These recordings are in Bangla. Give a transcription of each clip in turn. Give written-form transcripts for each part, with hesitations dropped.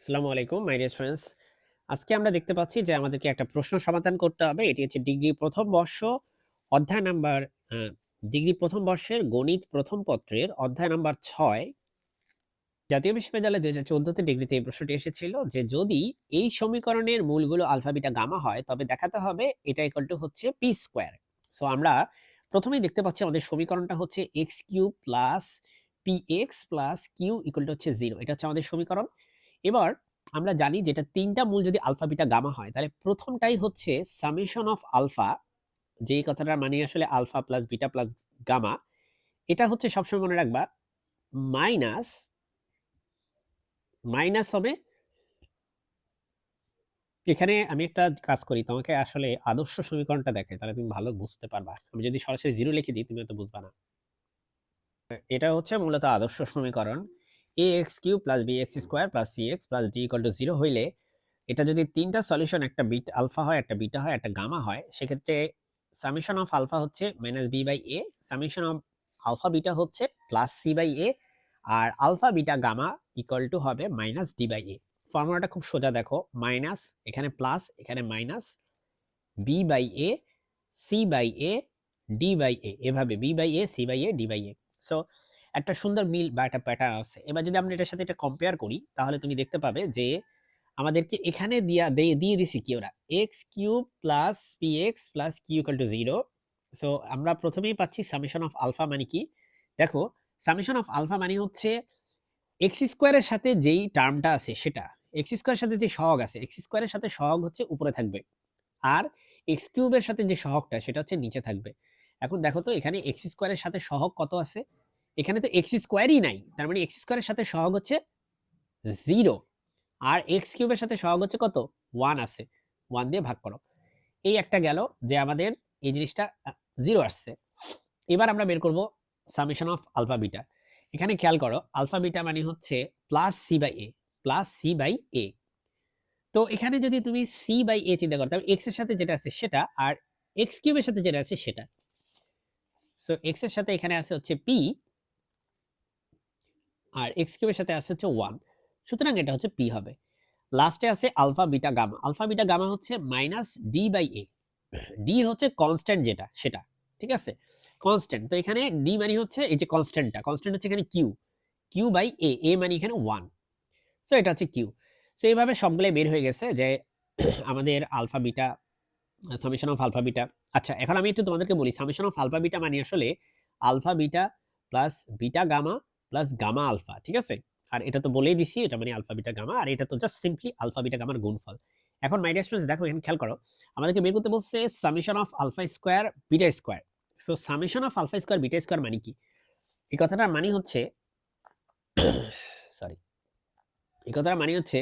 আসসালামু আলাইকুম মাই ডিয়ার স্টুডেন্টস। আজকে আমরা দেখতে পাচ্ছি যে আমাদেরকে একটা প্রশ্ন সমাধান করতে হবে। এটি হচ্ছে ডিগ্রি প্রথম বর্ষ অধ্যায় নাম্বার আ ডিগ্রি প্রথম বর্ষের গণিত প্রথম পত্রের অধ্যায় নাম্বার ৬। জাতীয় বিশ্ববিদ্যালয় ২০১৪ তে ডিগ্রিতে এই প্রশ্নটি এসেছিল যে যদি এই সমীকরণের মূলগুলো আলফা, বিটা, গামা হয় তবে দেখাতে হবে এটা ইকুয়াল টু হচ্ছে পি স্কয়ার। সো আমরা প্রথমেই দেখতে পাচ্ছি আমাদের সমীকরণটা হচ্ছে x cube plus px plus q equal to হচ্ছে 0। এটা হচ্ছে আমাদের সমীকরণ। এবার আমরা জানি যে এটা ৩ টা মূল যদি আলফা, বিটা, গামা হয় তাহলে প্রথমটাই হচ্ছে সামেশন অফ আলফা, যেই কথাটার মানে আসলে alpha plus beta plus gamma. এটা হচ্ছে সবসময় মনে রাখবা মাইনাস, মাইনাস হবে। এখানে আমি একটা কাজ করি, তোমাকে আসলে আদর্শ সমীকরণটা দেখাই তাহলে তুমি ভালো বুঝতে পারবা। আমি যদি সরাসরি 0 লিখে দিই তুমি হয়তো বুঝবা না। এটা হচ্ছে মূলত আদর্শ সমীকরণ। ax³ + bx² + cx + d = 0 হইলে এটা যদি ৩ টা সলিউশন, একটা আলফা হয়, একটা বিটা হয়, একটা গামা হয়, সেক্ষেত্রে সামেশন অফ আলফা হচ্ছে -b/a, summation of alpha beta হচ্ছে +c/a, আর alpha beta gamma equal to হবে -d/a। ফর্মুলাটা খুব সোজা দেখো, মাইনাস এখানে প্লাস এখানে মাইনাস, b/a c/a d/a, এভাবে b/a c/a d/a। সো একটা সুন্দর মিল বা একটা প্যাটার্ন আছে। এবার যদি আমরা এটার সাথে এটা কম্পেয়ার করি তাহলে তুমি দেখতে পাবে যে আমাদেরকে এখানে দিয়ে দিছি কি ওরা x³ + px + q = 0। সো আমরা প্রথমেই পাচ্ছি সামেশন অফ আলফা মানে কি? দেখো, সামেশন অফ আলফা মানে হচ্ছে x² এর সাথে যেই টার্মটা আছে সেটা। x² এর সাথে যে সহগ আছে, x² এর সাথে সহগ হচ্ছে উপরে থাকবে। আর x³ এর সাথে যে সহগটা সেটা হচ্ছে নিচে থাকবে। এখন দেখো তো এখানে x² এর সাথে সহগ কত আছে? এখানে তো x² নাই। তার মানে x² এর সাথে সহগ হচ্ছে 0। আর x³ এর সাথে সহগ হচ্ছে কত? 1 আছে। 1 দিয়ে ভাগ করো। এই একটা গেল যে আমাদের এই জিনিসটা 0 আসছে। এবার আমরা বের করব সামেশন অফ আলফা বিটা। এখানে খেয়াল করো আলফা বিটা মানে হচ্ছে +c/a, +c/a। তো এখানে যদি তুমি c/a চিন্তা করো তাহলে x এর সাথে যেটা আছে সেটা, আর x³ এর সাথে যেটা আছে সেটা। সো x এর সাথে এখানে আছে হচ্ছে p, আর x³ এর সাথে আছে হচ্ছে 1। সুতরাং এটা হচ্ছে p হবে। লাস্টে আছে alpha, beta, gamma. Alpha, beta, gamma হচ্ছে -d/a। d হচ্ছে কনস্ট্যান্ট যেটা সেটা। ঠিক আছে? কনস্ট্যান্ট। তো এখানে d মানে হচ্ছে এই যে কনস্ট্যান্টটা। কনস্ট্যান্ট হচ্ছে এখানে q, q/a, a মানে এখানে 1। সো এটা হচ্ছে q। সো এইভাবে সবগুলাই বের হয়ে গেছে যে আমাদের alpha, beta, summation of alpha, beta. আচ্ছা, এখন আমি একটু তোমাদেরকে বলি সামেশন অফ আলফা, বিটা মানে আসলে alpha, beta plus beta, gamma plus gamma, alpha. ঠিক আছে? আর এটা তো বলেই দিছি এটা মানে আলফা, বিটা, গামা, আর এটা তো জাস্ট সিম্পলি আলফা, বিটা, গামার গুণফল। এখন মাই ডিয়ার স্টুডেন্টস দেখো এখানে খেয়াল করো। আমাদেরকে বের করতে বলছে summation of alpha square beta square. So summation of alpha square beta square মানে কি? এই কথাটার মানে হচ্ছে সরি। এই কথাটার মানে হচ্ছে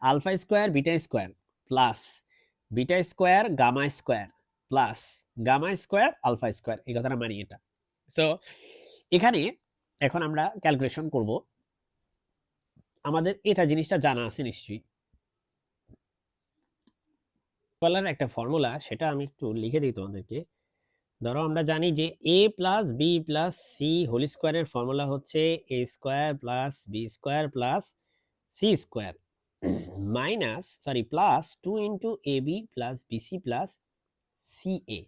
alpha square beta square plus beta square gamma square plus gamma square alpha square. এই কথাটা মানে এটা। সো এখানে এখন আমরা ক্যালকুলেশন করব। আমাদের এটা জিনিসটা জানা আছে নিশ্চয়ই। বলার একটা ফর্মুলা সেটা আমি একটু লিখে দিই তোমাদেরকে। ধরো আমরা জানি যে a plus B plus C whole স্কোয়ারের ফর্মুলা হচ্ছে a square plus B square plus C square minus sorry plus 2 into A B plus BC plus c a.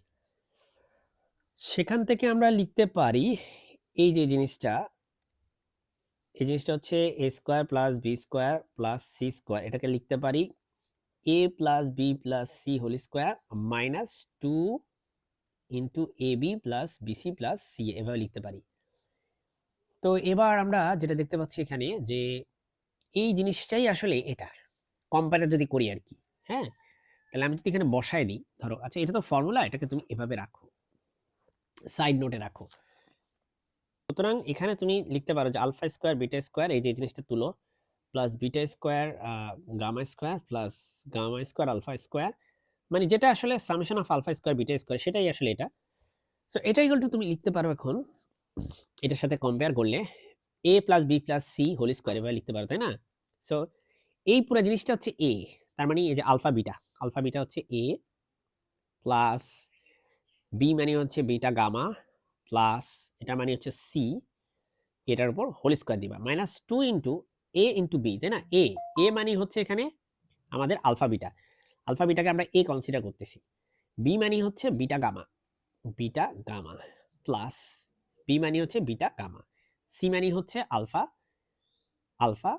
সেখান থেকে আমরা লিখতে পারি এই যে জিনিসটা, এই জিনিসটা হচ্ছে a square plus B square plus C square. এটাকে লিখতে পারি a plus B plus C whole square minus 2 into A B plus BC plus C, এভাবে লিখতে পারি। তো এবার আমরা যেটা দেখতে পাচ্ছি এখানে যে এই জিনিসটাই আসলে এটা কম্পেয়ার যদি করি আর কি। হ্যাঁ, তাহলে আমি যদি এখানে বসায় দিই, ধরো আচ্ছা এটা তো ফর্মুলা, এটাকে তুমি এভাবে রাখো, সাইড নোটে রাখো। সুতরাং এখানে তুমি লিখতে পারো যে আলফা স্কোয়ার বিটা স্কোয়ার, এই যে জিনিসটা তুলো, plus beta square gamma square plus gamma square alpha square, মানে যেটা আসলে summation of alpha square beta square সেটাই আসলে এটা। সো এটা ইকুয়াল টু তুমি লিখতে পারো এখন এটার সাথে কম্পেয়ার করলে a plus B plus C whole square এভাবে লিখতে পারো, তাই না? সো এই পুরো জিনিসটা হচ্ছে a, তার মানে এই যে আলফা বিটা হচ্ছে a প্লাস বি মানে হচ্ছে বিটা গামা প্লাস এটা মানে হচ্ছে সি, এটার উপর হোল স্কোয়ার দিবা মাইনাস 2 ইন্টু এ ইন্টু বি, তাই না? এ মানে হচ্ছে এখানে আমাদের আলফা বিটা, আলফা বিটাকে আমরা এ কনসিডার করতেছি। বি মানে হচ্ছে beta gamma, beta gamma plus B মানে হচ্ছে বিটা গামা, সি মানে হচ্ছে আলফা, আলফা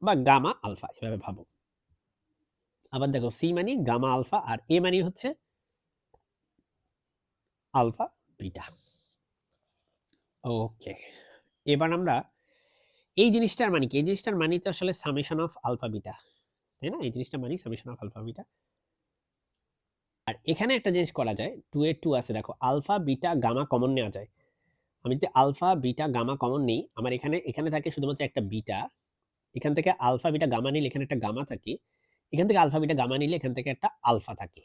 বা গামা আলফা, এভাবে ভাবো। আবার দেখো সি মানে গামা আলফা, আর এ মানে হচ্ছে আলফা বিটা। ওকে, এবার আমরা এই জিনিসটার মানে কি, এই জিনিসটার মানে তো আসলে সামেশন অফ আলফা বিটা, তাই না? এই জিনিসটা মানে সামেশন অফ আলফা বিটা। আর এখানে একটা জিনিস করা যায়, 2 এর 2 আছে, দেখো আলফা বিটা গামা কমন নেওয়া যায়। আমি যদি আলফা বিটা গামা কমন নেই, আমার এখানে এখানে থাকে শুধুমাত্র একটা বিটা, এখান থেকে আলফা বিটা গামা নিলে এখানে একটা গামা থাকে, এখান থেকে আলফা বিটা গামা নিলে এখান থেকে একটা আলফা থাকে।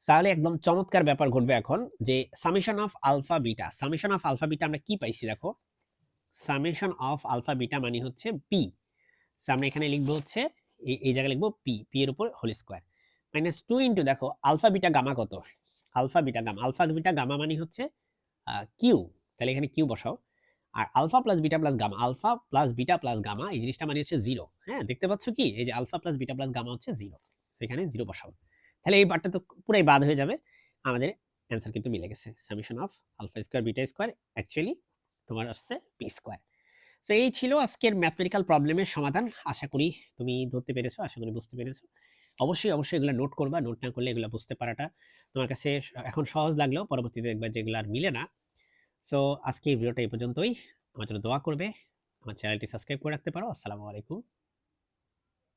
তাহলে একদম চমৎকার ব্যাপার ঘটবে এখন, যে summation of alpha beta, summation of alpha beta আমরা কি পাইছি দেখো, সামেশন অফ আলফা বিটা মানে হচ্ছে পি। সো আমরা এখানে লিখবো হচ্ছে এই জায়গায় লিখবো পি, পি এর উপর হোল স্কয়ার মাইনাস 2 ইনটু দেখো আলফা বিটা গামা কত, alpha beta gamma, alpha beta gamma মানে হচ্ছে কিউ, তাহলে এখানে কিউ বসাও। আর alpha plus beta plus gamma, alpha plus beta plus gamma এই জিনিসটা মানে হচ্ছে 0। হ্যাঁ, দেখতে পাচ্ছ কি, এই যে alpha plus beta plus gamma হচ্ছে 0, সেখানে 0 বসাও। তাহলে এই পার্টটা তো পুরাই বাদ হয়ে যাবে, আমাদের অ্যান্সার কিন্তু মিলে গেছে। Summation of alpha square beta square actually তোমার আসছে পি স্কয়ার। সো এই ছিল আজকের ম্যাথমেটিক্যাল প্রবলেমের সমাধান। আশা করি তুমি ধরতে পেরেছো, আশা করি বুঝতে পেরেছো। অবশ্যই, অবশ্যই এগুলা নোট করবা। নোট না করলে এগুলা বুঝতে পারাটা তোমার কাছে এখন সহজ লাগলেও পরবর্তীতে দেখবা যে এগুলা আর মিলে না। সো আজকে এই ভিডিওটা এই পর্যন্তই। আমার জন্য দোয়া করবে। আমার চ্যানেলটি সাবস্ক্রাইব করে রাখতে পারো। আসসালামু আলাইকুম।